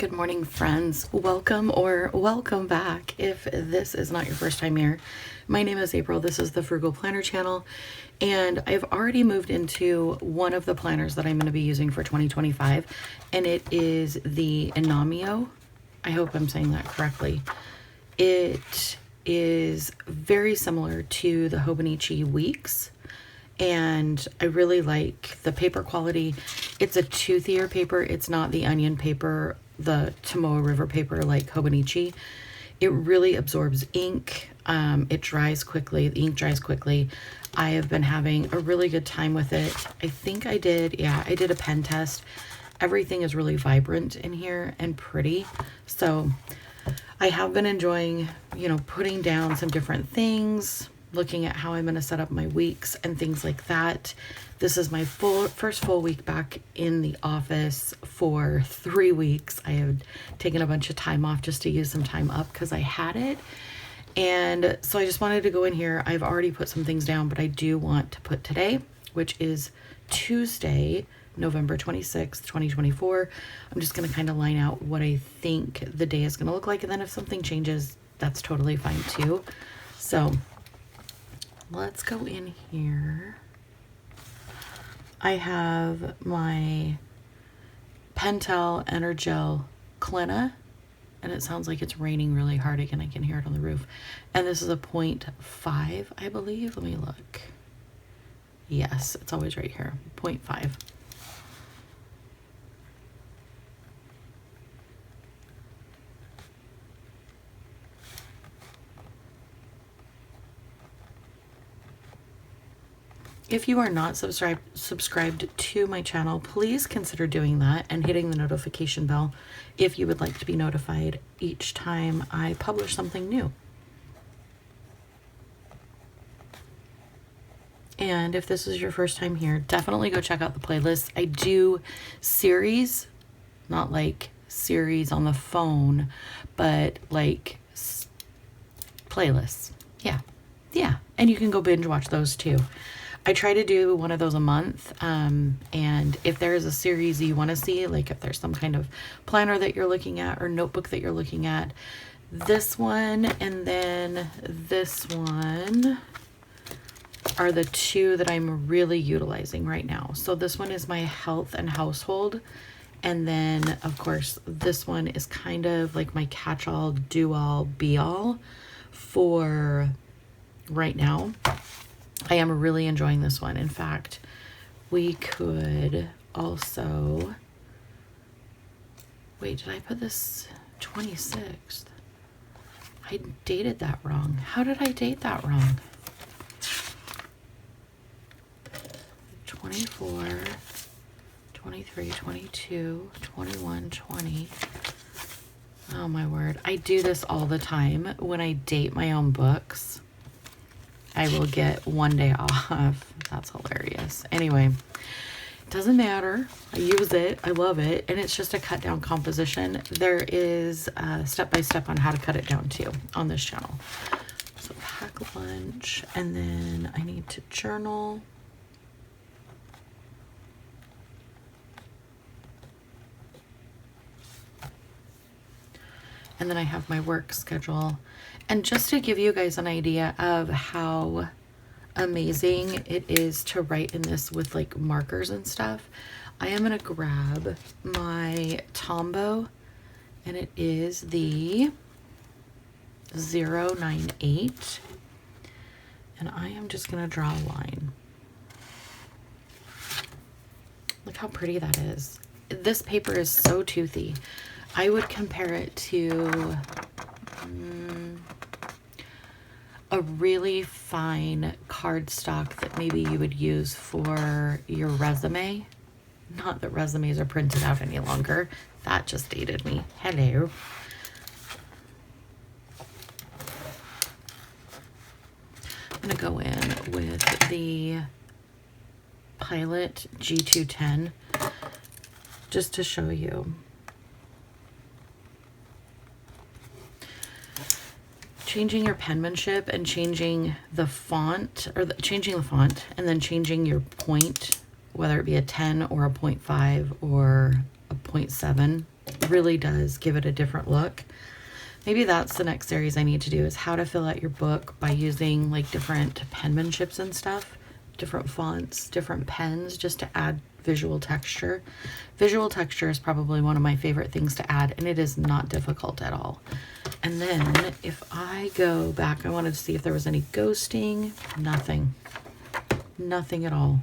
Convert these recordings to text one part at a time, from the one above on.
Good morning, friends. Welcome or welcome back if this is not your first time here. My name is April. This is the Frugal Planner channel, and I've already moved into one of the planners that I'm going to be using for 2025, and it is the Inamio. I hope I'm saying that correctly. It is very similar to the Hobonichi Weeks, and I really like the paper quality. It's a toothier paper. It's not the onion paper, the Tomoe River paper like Hobonichi. It really absorbs ink. It dries quickly. The ink dries quickly. I have been having a really good time with it. I think I did a pen test. Everything is really vibrant in here and pretty. So I have been enjoying, putting down some different things, looking at how I'm going to set up my weeks and things like that. This is my first full week back in the office for 3 weeks. I have taken a bunch of time off just to use some time up because I had it. And so I just wanted to go in here. I've already put some things down, but I do want to put today, which is Tuesday, November 26th, 2024. I'm just going to kind of line out what I think the day is going to look like. And then if something changes, that's totally fine too. So let's go in here. I have my Pentel Energel Clina, and it sounds like it's raining really hard again. I can hear it on the roof. And this is a 0.5, I believe. Let me look. Yes, it's always right here, 0.5. If you are not subscribed to my channel, please consider doing that and hitting the notification bell if you would like to be notified each time I publish something new. And if this is your first time here, definitely go check out the playlist. I do series, not like series on the phone, but like playlists. Yeah. And you can go binge watch those too. I try to do one of those a month, and if there is a series you want to see, like if there's some kind of planner that you're looking at or notebook that you're looking at, this one and then this one are the two that I'm really utilizing right now. So this one is my health and household, and then of course this one is kind of like my catch-all, do-all, be-all for right now. I am really enjoying this one. In fact, we could also, wait, did I put this 26th? I dated that wrong. How did I date that wrong? 24, 23, 22, 21, 20. Oh my word. I do this all the time when I date my own books. I will get one day off. That's hilarious. Anyway, it doesn't matter. I use it. I love it. And it's just a cut down composition. There is a step-by-step on how to cut it down too on this channel. So pack lunch, and then I need to journal. And then I have my work schedule. And just to give you guys an idea of how amazing it is to write in this with like markers and stuff, I am going to grab my Tombow, and it is the 098. And I am just going to draw a line. Look how pretty that is. This paper is so toothy. I would compare it to a really fine cardstock that maybe you would use for your resume. Not that resumes are printed out any longer. That just dated me. Hello. I'm going to go in with the Pilot G210 just to show you. Changing your penmanship and changing the font, or changing the font and then changing your point, whether it be a 10 or a 0.5 or a 0.7, really does give it a different look. Maybe that's the next series I need to do, is how to fill out your book by using like different penmanships and stuff, different fonts, different pens, just to add visual texture. Visual texture is probably one of my favorite things to add, and it is not difficult at all. And then if I go back, I wanted to see if there was any ghosting. Nothing. Nothing at all.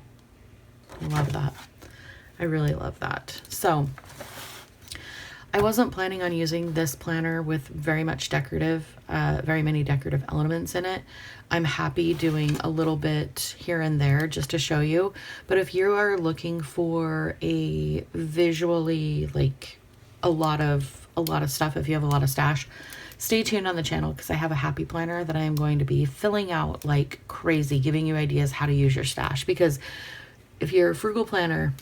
Love that. I really love that. So I wasn't planning on using this planner with very many decorative elements in it. I'm happy doing a little bit here and there just to show you. But if you are looking for a visually, like a lot of stuff, if you have a lot of stash, stay tuned on the channel, because I have a happy planner that I am going to be filling out like crazy, giving you ideas how to use your stash. Because if you're a frugal planner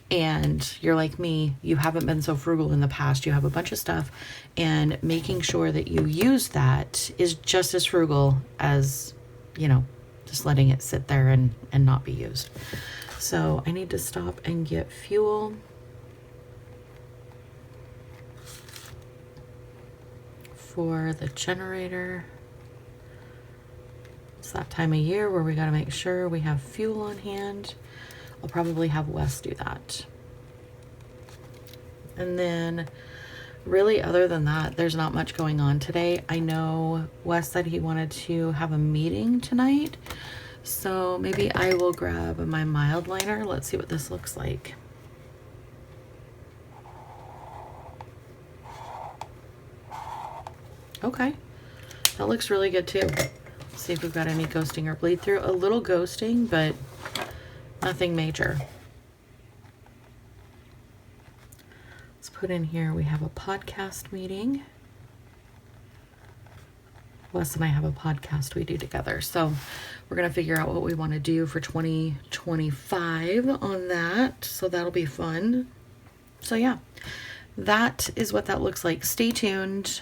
and you're like me, you haven't been so frugal in the past, you have a bunch of stuff, and making sure that you use that is just as frugal as, you know, just letting it sit there and not be used. So I need to stop and get fuel. For the generator. It's that time of year where we got to make sure we have fuel on hand. I'll probably have Wes do that. And then really, other than that, there's not much going on today. I know Wes said he wanted to have a meeting tonight, so maybe I will grab my mild liner. Let's see what this looks like. Okay, that looks really good too. Let's see if we've got any ghosting or bleed through. A little ghosting, but nothing major. Let's put in here, we have a podcast meeting. Wes and I have a podcast we do together. So we're going to figure out what we want to do for 2025 on that. So that'll be fun. So yeah, that is what that looks like. Stay tuned.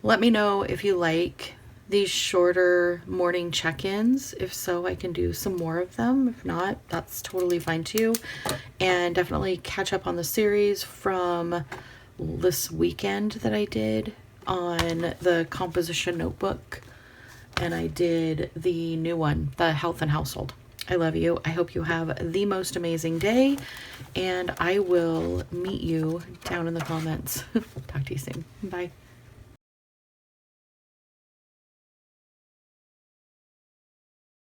Let me know if you like these shorter morning check-ins. If so, I can do some more of them. If not, that's totally fine too. And definitely catch up on the series from this weekend that I did on the composition notebook. And I did the new one, the health and household. I love you. I hope you have the most amazing day, and I will meet you down in the comments. Talk to you soon. Bye.